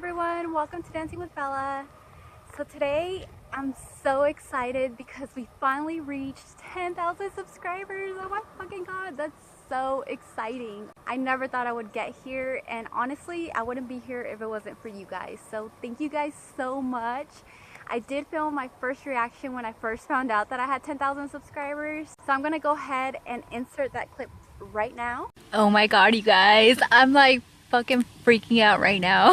everyone, welcome to Dancing with Bella. So today I'm so excited because we finally reached 10,000 subscribers. Oh my fucking god, that's so exciting. I never thought I would get here, and honestly I wouldn't be here if it wasn't for you guys. So thank you guys so much. I did film my first reaction when I first found out that I had 10,000 subscribers. So I'm gonna go ahead and insert that clip right now. Oh my god, you guys, I'm like fucking freaking out right now.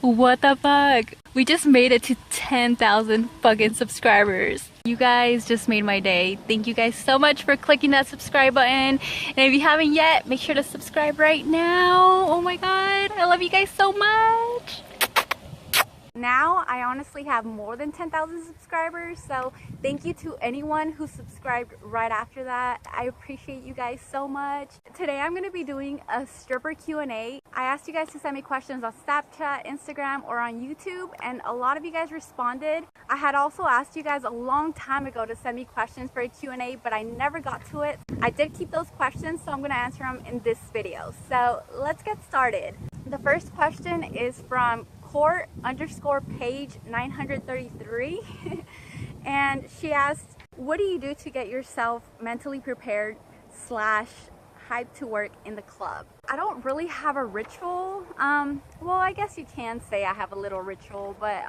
What the fuck? We just made it to 10,000 fucking subscribers. You guys just made my day. Thank you guys so much for clicking that subscribe button. And if you haven't yet, make sure to subscribe right now. Oh my god, I love you guys so much. Now I honestly have more than 10,000 subscribers, so thank you to anyone who subscribed right after that. I appreciate you guys so much. Today I'm going to be doing a stripper Q&A. I asked you guys to send me questions on Snapchat, Instagram, or on YouTube, and a lot of you guys responded. I had also asked you guys a long time ago to send me questions for a Q&A, but I never got to it. I did keep those questions, so I'm going to answer them in this video. So let's get started. The first question is from Court_page 933 and she asked, what do you do to get yourself mentally prepared / hyped to work in the club? I don't really have a ritual. Well, I guess you can say I have a little ritual, but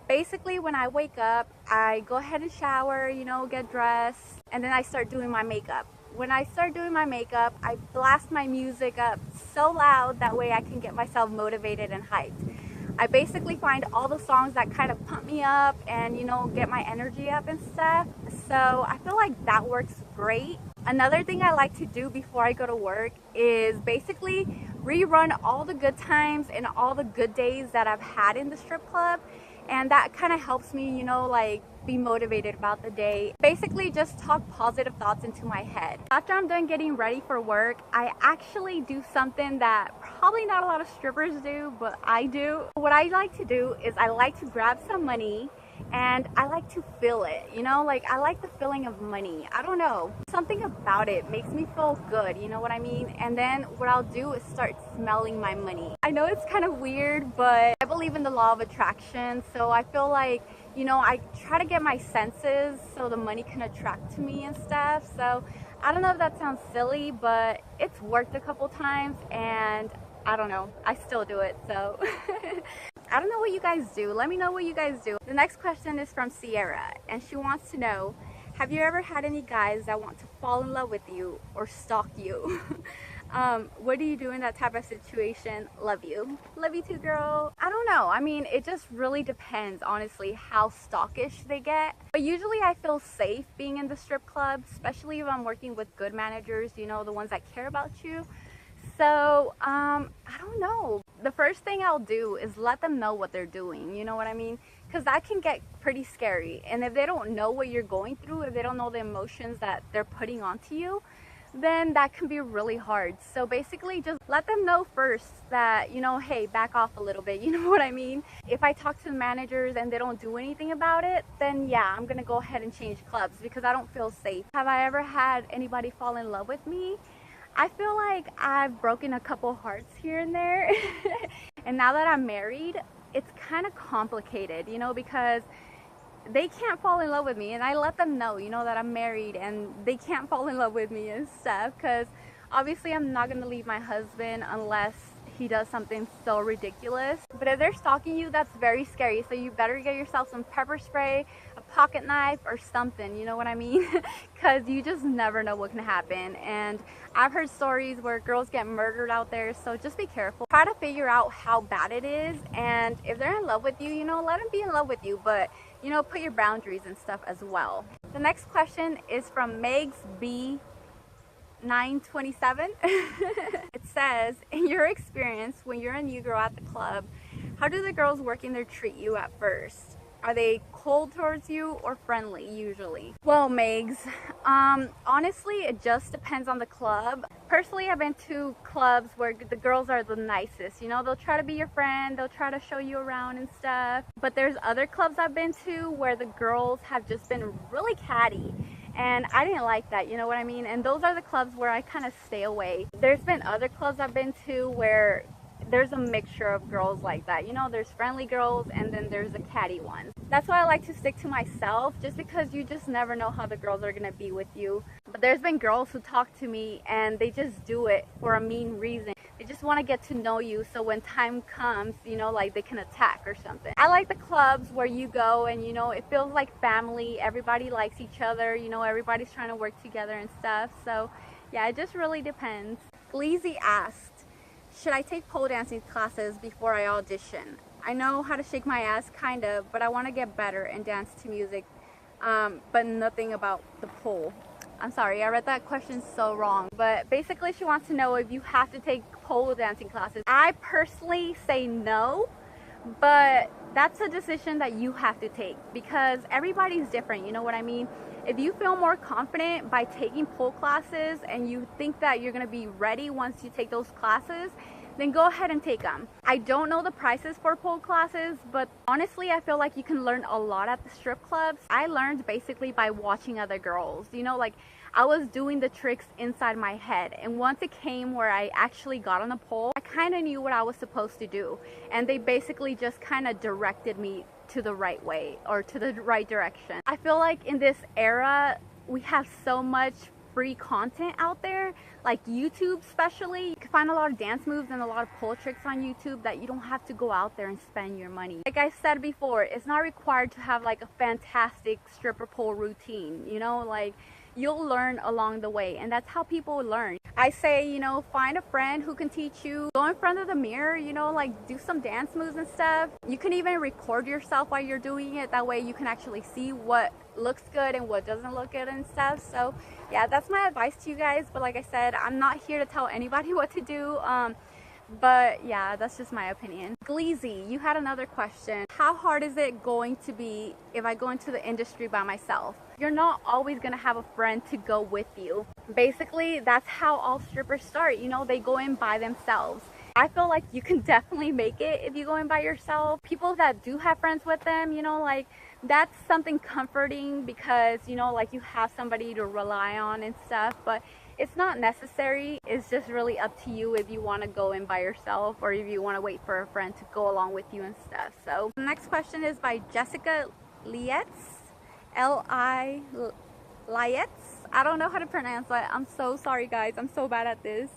basically when I wake up, I go ahead and shower, you know, get dressed, and then I start doing my makeup. When I start doing my makeup, I blast my music up so loud, that way I can get myself motivated and hyped. I basically find all the songs that kind of pump me up and, you know, get my energy up and stuff. So I feel like that works great. Another thing I like to do before I go to work is basically rerun all the good times and all the good days that I've had in the strip club. And that kind of helps me, you know, like be motivated about the day. Basically just talk positive thoughts into my head. After I'm done getting ready for work, I actually do something that probably not a lot of strippers do, but I do. What I like to do is I like to grab some money and I like to feel it, you know, like I like the feeling of money. I don't know, something about it makes me feel good, you know what I mean? And then what I'll do is start smelling my money. I know it's kind of weird, but I believe in the law of attraction, so I feel like, you know, I try to get my senses so the money can attract to me and stuff. So I don't know if that sounds silly, but it's worked a couple times and I don't know, I still do it. So I don't know what you guys do. Let me know what you guys do. The next question is from Sierra, and she wants to know, have you ever had any guys that want to fall in love with you or stalk you? What do you do in that type of situation? Love you. Love you too, girl. I don't know. I mean, it just really depends, honestly, how stalkish they get. But usually I feel safe being in the strip club, especially if I'm working with good managers, you know, the ones that care about you. So, I don't know. The first thing I'll do is let them know what they're doing, you know what I mean? Because that can get pretty scary. And if they don't know what you're going through, if they don't know the emotions that they're putting onto you, then that can be really hard. So basically just let them know first that, you know, hey, back off a little bit, you know what I mean? If I talk to the managers and they don't do anything about it, then yeah, I'm gonna go ahead and change clubs because I don't feel safe. Have I ever had anybody fall in love with me? I feel like I've broken a couple hearts here and there. And now that I'm married, it's kind of complicated, you know, because they can't fall in love with me, and I let them know, you know, that I'm married and they can't fall in love with me and stuff, because obviously I'm not going to leave my husband unless he does something so ridiculous. But if they're stalking you, that's very scary, so you better get yourself some pepper spray, a pocket knife, or something, you know what I mean? Because you just never know what can happen. And I've heard stories where girls get murdered out there, so just be careful. Try to figure out how bad it is, and if they're in love with you, you know, let them be in love with you, but you know, put your boundaries and stuff as well. The next question is from Megs B 927. It says, in your experience when you're a new girl at the club, how do the girls working there treat you at first? Are they cold towards you or friendly usually? Well, Megs, honestly, it just depends on the club. Personally, I've been to clubs where the girls are the nicest. You know, they'll try to be your friend, they'll try to show you around and stuff. But there's other clubs I've been to where the girls have just been really catty. And I didn't like that, you know what I mean? And those are the clubs where I kind of stay away. There's been other clubs I've been to where there's a mixture of girls like that. You know, there's friendly girls and then there's the catty ones. That's why I like to stick to myself, just because you just never know how the girls are gonna be with you. But there's been girls who talk to me and they just do it for a mean reason. They just want to get to know you, so when time comes, you know, like they can attack or something. I like the clubs where you go and, you know, it feels like family. Everybody likes each other, you know, everybody's trying to work together and stuff. So yeah, it just really depends. Gleezy asked, should I take pole dancing classes before I audition? I know how to shake my ass, kind of, but I want to get better and dance to music, but nothing about the pole. I'm sorry, I read that question so wrong, but basically she wants to know if you have to take pole dancing classes. I personally say no, but that's a decision that you have to take because everybody's different, you know what I mean? If you feel more confident by taking pole classes and you think that you're going to be ready once you take those classes, then go ahead and take them. I don't know the prices for pole classes, but honestly, I feel like you can learn a lot at the strip clubs. I learned basically by watching other girls. You know, like I was doing the tricks inside my head, and once it came where I actually got on the pole, I kind of knew what I was supposed to do, and they basically just kind of directed me to the right way or to the right direction. I feel like in this era, we have so much free content out there, like YouTube especially. You can find a lot of dance moves and a lot of pole tricks on YouTube that you don't have to go out there and spend your money. Like I said before, it's not required to have like a fantastic stripper pole routine, you know, like you'll learn along the way, and that's how people learn. I say, you know, find a friend who can teach you. Go in front of the mirror, you know, like do some dance moves and stuff. You can even record yourself while you're doing it. That way you can actually see what looks good and what doesn't look good and stuff. So yeah, that's my advice to you guys. But like I said, I'm not here to tell anybody what to do. But yeah, that's just my opinion. Gleezy, you had another question. How hard is it going to be if I go into the industry by myself? You're not always gonna have a friend to go with you. Basically, that's how all strippers start. You know, they go in by themselves. I feel like you can definitely make it if you go in by yourself. People that do have friends with them, you know, like that's something comforting because, you know, like you have somebody to rely on and stuff, but it's not necessary. It's just really up to you if you want to go in by yourself or if you want to wait for a friend to go along with you and stuff. So the next question is by Jessica Lietz, Lietz. I don't know how to pronounce that. I'm so sorry guys, I'm so bad at this.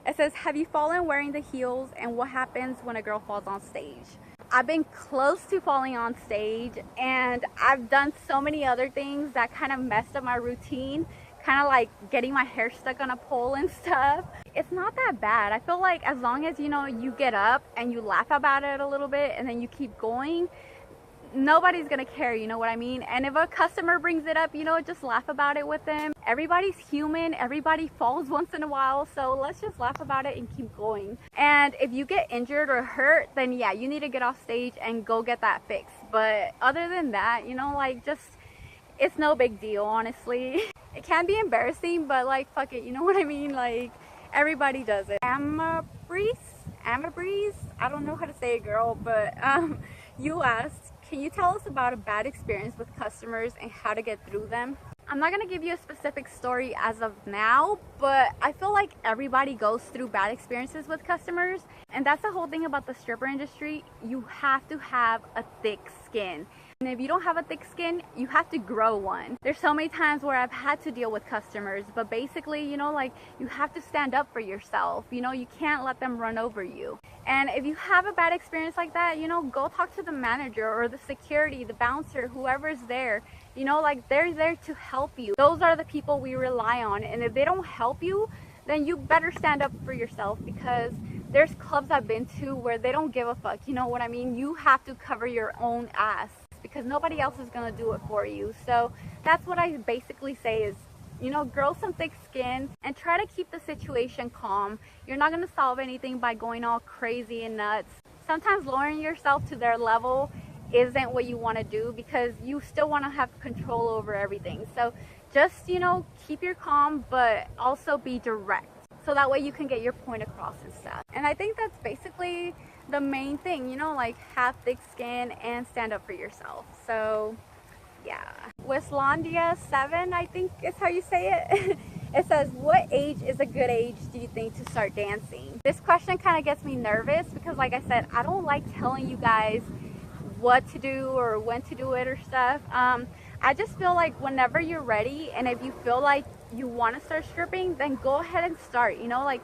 It says, have you fallen wearing the heels, and what happens when a girl falls on stage? I've been close to falling on stage, and I've done so many other things that kind of messed up my routine, kind of like getting my hair stuck on a pole and stuff. It's not that bad. I feel like as long as, you know, you get up and you laugh about it a little bit and then you keep going, nobody's gonna care, you know what I mean? And if a customer brings it up, you know, just laugh about it with them. Everybody's human, everybody falls once in a while, so let's just laugh about it and keep going. And if you get injured or hurt, then yeah, you need to get off stage and go get that fixed. But other than that, you know, like just, it's no big deal, honestly. It can be embarrassing, but like, fuck it, you know what I mean? Like, everybody does it. Amabreeze, I don't know how to say it, girl, but you asked, can you tell us about a bad experience with customers and how to get through them? I'm not going to give you a specific story as of now, but I feel like everybody goes through bad experiences with customers. And that's the whole thing about the stripper industry. You have to have a thick skin. And if you don't have a thick skin, you have to grow one. There's so many times where I've had to deal with customers, but basically, you know, like you have to stand up for yourself. You know, you can't let them run over you. And if you have a bad experience like that, you know, go talk to the manager or the security, the bouncer, whoever's there. You know, like they're there to help you. Those are the people we rely on. And if they don't help you, then you better stand up for yourself, because there's clubs I've been to where they don't give a fuck. You know what I mean? You have to cover your own ass, because nobody else is gonna do it for you. So that's what I basically say is, you know, grow some thick skin and try to keep the situation calm. You're not gonna solve anything by going all crazy and nuts. Sometimes lowering yourself to their level isn't what you want to do, because you still want to have control over everything. So just, you know, keep your calm, but also be direct, so that way you can get your point across and stuff. And I think that's basically the main thing, you know, like have thick skin and stand up for yourself. So yeah. Westlandia 7, I think is how you say it. It says, what age is a good age do you think to start dancing? This question kind of gets me nervous because, like I said, I don't like telling you guys what to do or when to do it or stuff. I just feel like whenever you're ready, and if you feel like you want to start stripping, then go ahead and start. You know, like,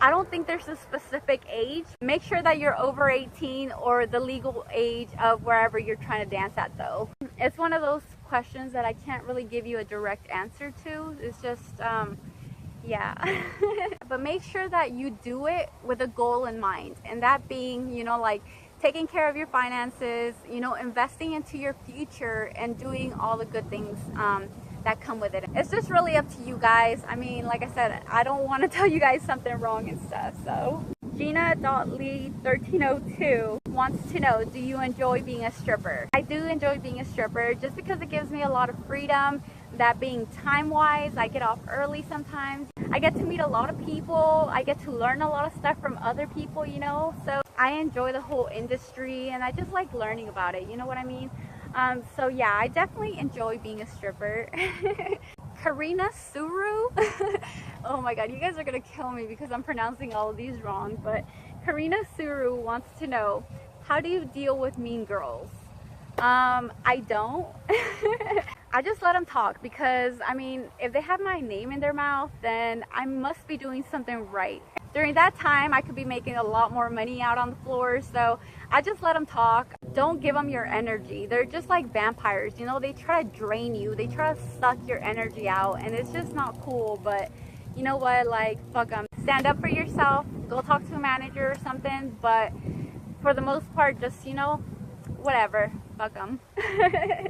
I don't think there's a specific age. Make sure that you're over 18 or the legal age of wherever you're trying to dance at, though. It's one of those questions that I can't really give you a direct answer to. It's just, yeah. But make sure that you do it with a goal in mind, and that being, you know, like taking care of your finances, you know, investing into your future and doing all the good things that come with it. It's just really up to you guys. I mean, like I said, I don't want to tell you guys something wrong and stuff. So Gina.lee1302 wants to know, do you enjoy being a stripper? I do enjoy being a stripper just because it gives me a lot of freedom. That being time-wise, I get off early sometimes. I get to meet a lot of people. I get to learn a lot of stuff from other people, you know. So I enjoy the whole industry and I just like learning about it, you know what I mean? So yeah, I definitely enjoy being a stripper. Karina Suru. Oh my god, you guys are gonna kill me because I'm pronouncing all of these wrong, but Karina Suru wants to know, how do you deal with mean girls? I don't. I just let them talk because, I mean, if they have my name in their mouth, then I must be doing something right. During that time, I could be making a lot more money out on the floor, so I just let them talk. Don't give them your energy. They're just like vampires, you know, they try to drain you. They try to suck your energy out, and it's just not cool. But you know what, like, fuck them. Stand up for yourself. Go talk to a manager or something, but for the most part, just, you know, whatever. Fuck them.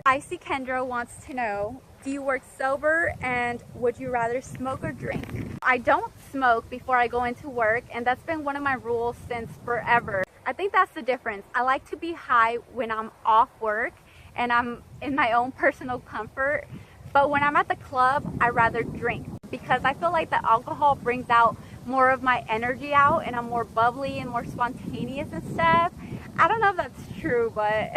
Icy Kendra wants to know, do you work sober and would you rather smoke or drink? I don't smoke before I go into work, and that's been one of my rules since forever. I think that's the difference. I like to be high when I'm off work and I'm in my own personal comfort, but when I'm at the club, I rather drink because I feel like the alcohol brings out more of my energy out and I'm more bubbly and more spontaneous and stuff. I don't know if that's true, but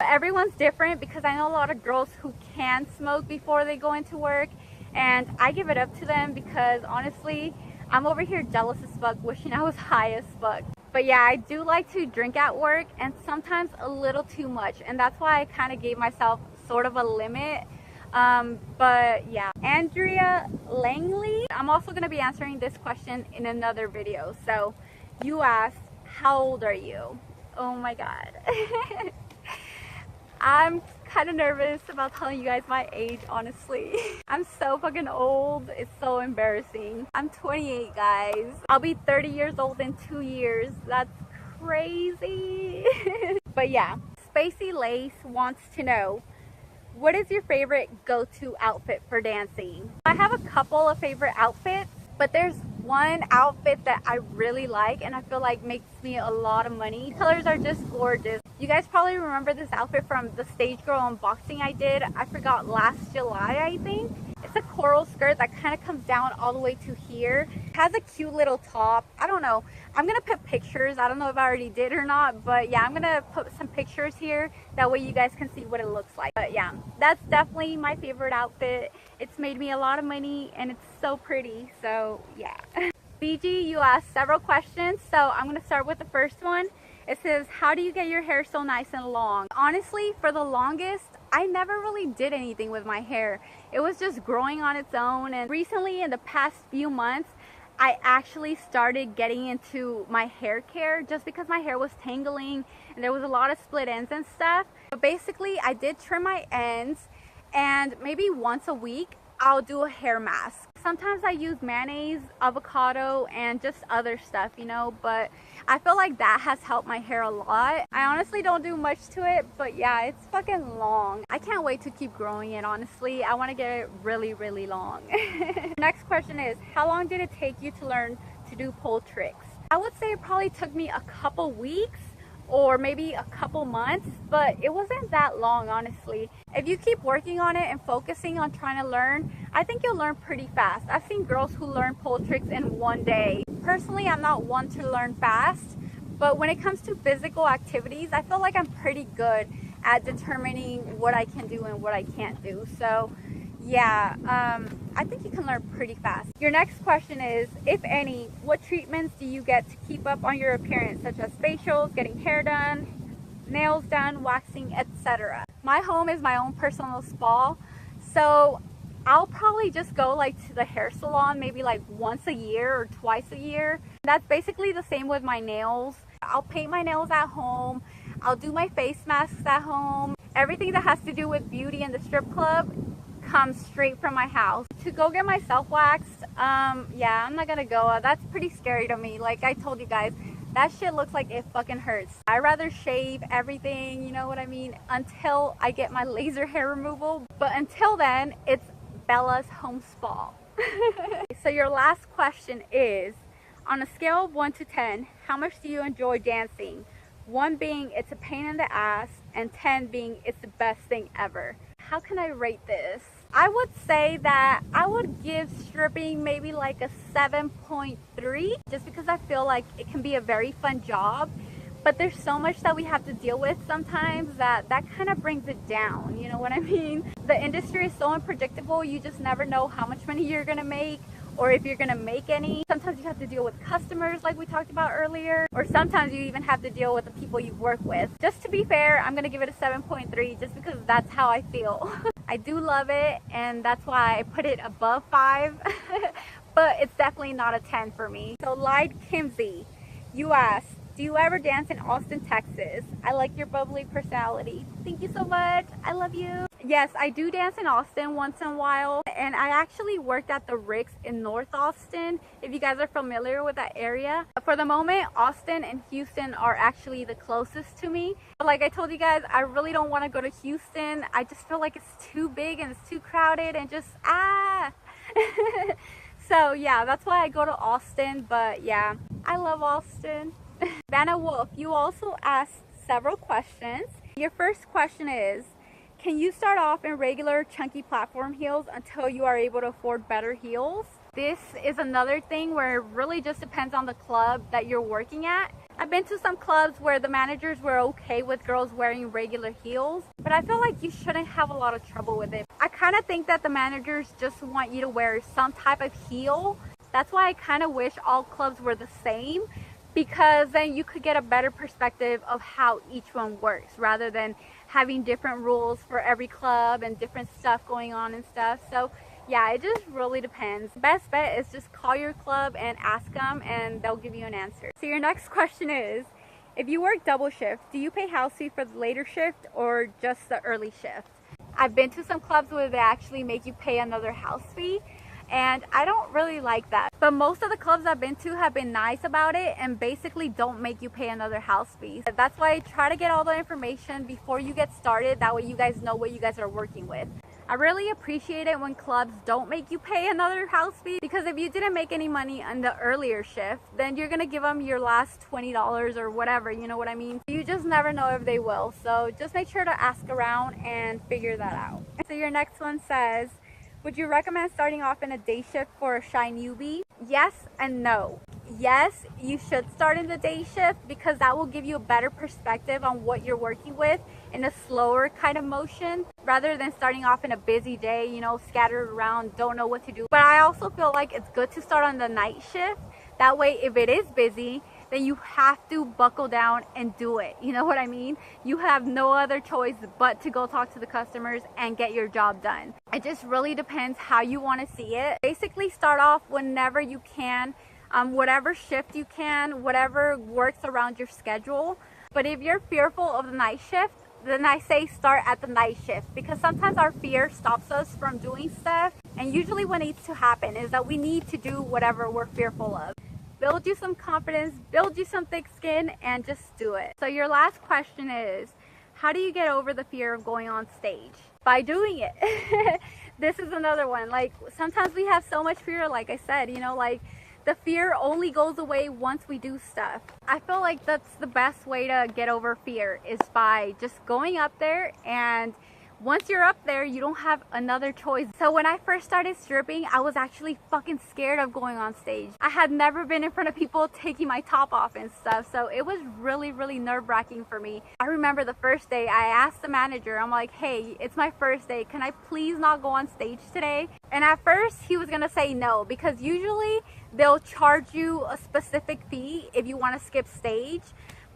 everyone's different because I know a lot of girls who can smoke before they go into work, and I give it up to them because honestly, I'm over here jealous as fuck, wishing I was high as fuck. But yeah, I do like to drink at work, and sometimes a little too much, and that's why I kind of gave myself sort of a limit. But yeah, Andrea Langley, I'm also going to be answering this question in another video. So you asked, how old are you? Oh my god. I'm kind of nervous about telling you guys my age, honestly. I'm so fucking old. It's so embarrassing. I'm 28, guys. I'll be 30 years old in 2 years. That's crazy. But yeah, Spacey Lace wants to know, what is your favorite go-to outfit for dancing? I have a couple of favorite outfits, but there's one outfit that I really like and I feel like makes me a lot of money. The colors are just gorgeous. You guys probably remember this outfit from the Stage Girl unboxing I did. I forgot, last July, I think. It's a coral skirt that kind of comes down all the way to here. It has a cute little top. I don't know. I'm going to put pictures. I don't know if I already did or not, but yeah, I'm going to put some pictures here. That way you guys can see what it looks like. But yeah, that's definitely my favorite outfit. It's made me a lot of money and it's so pretty. So yeah. BG, you asked several questions, so I'm going to start with the first one. It says, how do you get your hair so nice and long? Honestly, for the longest, I never really did anything with my hair. It was just growing on its own, and recently in the past few months, I actually started getting into my hair care just because my hair was tangling and there was a lot of split ends and stuff. But basically, I did trim my ends, and maybe once a week, I'll do a hair mask. Sometimes I use mayonnaise, avocado, and just other stuff, you know, but I feel like that has helped my hair a lot. I honestly don't do much to it, but yeah, it's fucking long. I can't wait to keep growing it, honestly. I want to get it really, really long. Next question is, how long did it take you to learn to do pole tricks? I would say it probably took me a couple weeks or maybe a couple months, but it wasn't that long, honestly. If you keep working on it and focusing on trying to learn, I think you'll learn pretty fast. I've seen girls who learn pole tricks in one day. Personally, I'm not one to learn fast, but when it comes to physical activities, I feel like I'm pretty good at determining what I can do and what I can't do. So yeah, I think you can learn pretty fast. Your next question is, if any, what treatments do you get to keep up on your appearance, such as facials, getting hair done, nails done, waxing, etc.? My home is my own personal spa, so I'll probably just go like to the hair salon maybe like once a year or twice a year. That's basically the same with my nails. I'll paint my nails at home. I'll do my face masks at home. Everything that has to do with beauty in the strip club comes straight from my house. To go get myself waxed, yeah, I'm not gonna go. That's pretty scary to me. Like I told you guys, that shit looks like it fucking hurts. I'd rather shave everything, you know what I mean, until I get my laser hair removal. But until then, it's Bella's home spa. So your last question is, on a scale of 1 to 10, how much do you enjoy dancing? 1 being it's a pain in the ass, and 10 being it's the best thing ever. How can I rate this? I would say that I would give stripping maybe like a 7.3, just because I feel like it can be a very fun job, but there's so much that we have to deal with sometimes that kind of brings it down, you know what I mean? The industry is so unpredictable. You just never know how much money you're gonna make, or if you're gonna make any. Sometimes you have to deal with customers like we talked about earlier, or sometimes you even have to deal with the people you work with. Just to be fair, I'm gonna give it a 7.3 just because that's how I feel. I do love it, and that's why I put it above 5, but it's definitely not a 10 for me. So Lied Kimsey, you asked, do you ever dance in Austin, Texas? I like your bubbly personality. Thank you so much. I love you. Yes, I do dance in Austin once in a while, and I actually worked at the Rick's in North Austin, if you guys are familiar with that area. For the moment, Austin and Houston are actually the closest to me. But like I told you guys, I really don't want to go to Houston. I just feel like it's too big and it's too crowded and just So yeah, that's why I go to Austin. But yeah, I love Austin. Vanna Wolf, you also asked several questions. Your first question is, can you start off in regular chunky platform heels until you are able to afford better heels? This is another thing where it really just depends on the club that you're working at. I've been to some clubs where the managers were okay with girls wearing regular heels, but I feel like you shouldn't have a lot of trouble with it. I kind of think that the managers just want you to wear some type of heel. That's why I kind of wish all clubs were the same, because then you could get a better perspective of how each one works rather than having different rules for every club and different stuff going on and stuff. So yeah, it just really depends. Best bet is just call your club and ask them, and they'll give you an answer. So your next question is, if you work double shift, do you pay house fee for the later shift or just the early shift? I've been to some clubs where they actually make you pay another house fee, and I don't really like that. But most of the clubs I've been to have been nice about it and basically don't make you pay another house fee. That's why I try to get all the information before you get started. That way you guys know what you guys are working with. I really appreciate it when clubs don't make you pay another house fee, because if you didn't make any money on the earlier shift, then you're gonna give them your last $20 or whatever, you know what I mean? You just never know if they will. So just make sure to ask around and figure that out. So your next one says, would you recommend starting off in a day shift for a shy newbie? Yes and no. Yes, you should start in the day shift because that will give you a better perspective on what you're working with in a slower kind of motion rather than starting off in a busy day, you know, scattered around, don't know what to do. But I also feel like it's good to start on the night shift. That way, if it is busy, then you have to buckle down and do it. You know what I mean? You have no other choice but to go talk to the customers and get your job done. It just really depends how you want to see it. Basically, start off whenever you can, whatever shift you can, whatever works around your schedule. But if you're fearful of the night shift, then I say start at the night shift, because sometimes our fear stops us from doing stuff. And usually what needs to happen is that we need to do whatever we're fearful of. Build you some confidence, build you some thick skin, and just do it. So your last question is, how do you get over the fear of going on stage? By doing it. This is another one. Like, sometimes we have so much fear, like I said, you know, like the fear only goes away once we do stuff. I feel like that's the best way to get over fear, is by just going up there and once you're up there, you don't have another choice. So when I first started stripping, I was actually fucking scared of going on stage. I had never been in front of people taking my top off and stuff, so it was really, really nerve-wracking for me. I remember the first day, I asked the manager, I'm like, hey, it's my first day, can I please not go on stage today? And at first, he was gonna say no, because usually they'll charge you a specific fee if you want to skip stage.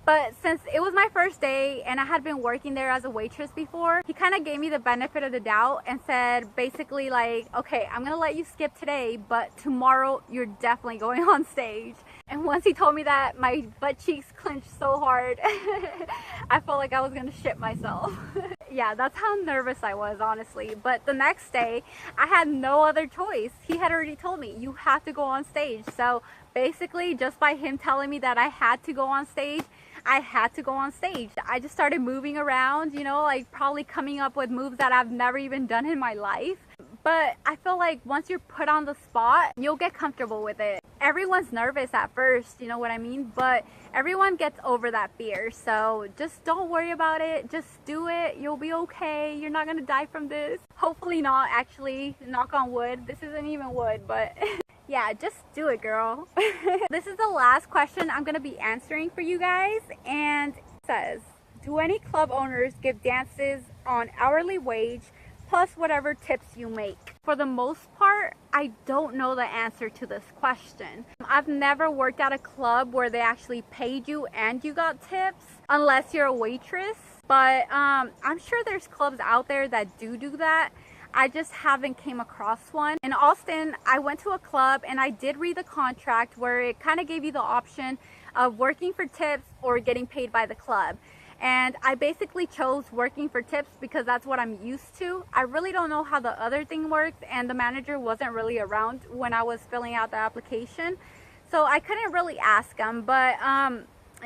But since it was my first day and I had been working there as a waitress before, he kind of gave me the benefit of the doubt and said basically like, okay, I'm gonna let you skip today, but tomorrow you're definitely going on stage. And once he told me that, my butt cheeks clenched so hard. I felt like I was gonna shit myself. Yeah, that's how nervous I was, honestly. But the next day, I had no other choice. He had already told me, you have to go on stage. So basically, just by him telling me that I had to go on stage, I had to go on stage. I just started moving around, you know, like probably coming up with moves that I've never even done in my life. But I feel like once you're put on the spot, you'll get comfortable with it. Everyone's nervous at first, you know what I mean? But everyone gets over that fear. So just don't worry about it. Just do it. You'll be okay. You're not gonna die from this. Hopefully not, actually. Knock on wood. This isn't even wood, but yeah, just do it, girl. This is the last question I'm gonna be answering for you guys. And it says, do any club owners give dances on hourly wage plus whatever tips you make? For the most part, I don't know the answer to this question. I've never worked at a club where they actually paid you and you got tips, unless you're a waitress. But I'm sure there's clubs out there that do that. I just haven't came across one. In Austin, I went to a club and I did read the contract where it kind of gave you the option of working for tips or getting paid by the club. And I basically chose working for tips because that's what I'm used to. I really don't know how the other thing works, and the manager wasn't really around when I was filling out the application, so I couldn't really ask him. But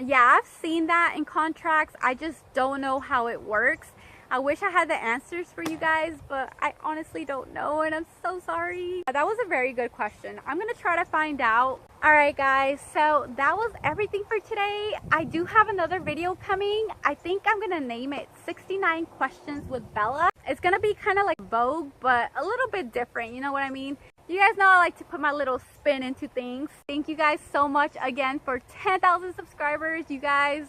yeah, I've seen that in contracts. I just don't know how it works. I wish I had the answers for you guys, but I honestly don't know, and I'm so sorry. That was a very good question. I'm gonna try to find out. All right, guys, so that was everything for today. I do have another video coming. I think I'm gonna name it 69 Questions with Bella. It's gonna be kind of like Vogue, but a little bit different, you know what I mean? You guys know I like to put my little spin into things. Thank you guys so much again for 10,000 subscribers. You guys,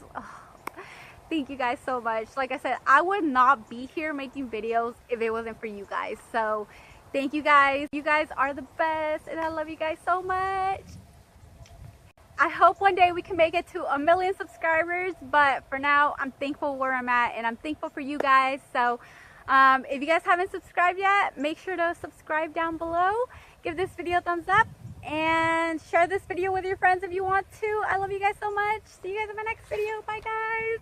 thank you guys so much. Like I said, I would not be here making videos if it wasn't for you guys. So thank you guys. You guys are the best, and I love you guys so much. I hope one day we can make it to 1 million subscribers, but for now, I'm thankful where I'm at, and I'm thankful for you guys. So if you guys haven't subscribed yet, make sure to subscribe down below. Give this video a thumbs up and share this video with your friends if you want to. I love you guys so much. See you guys in my next video. Bye, guys.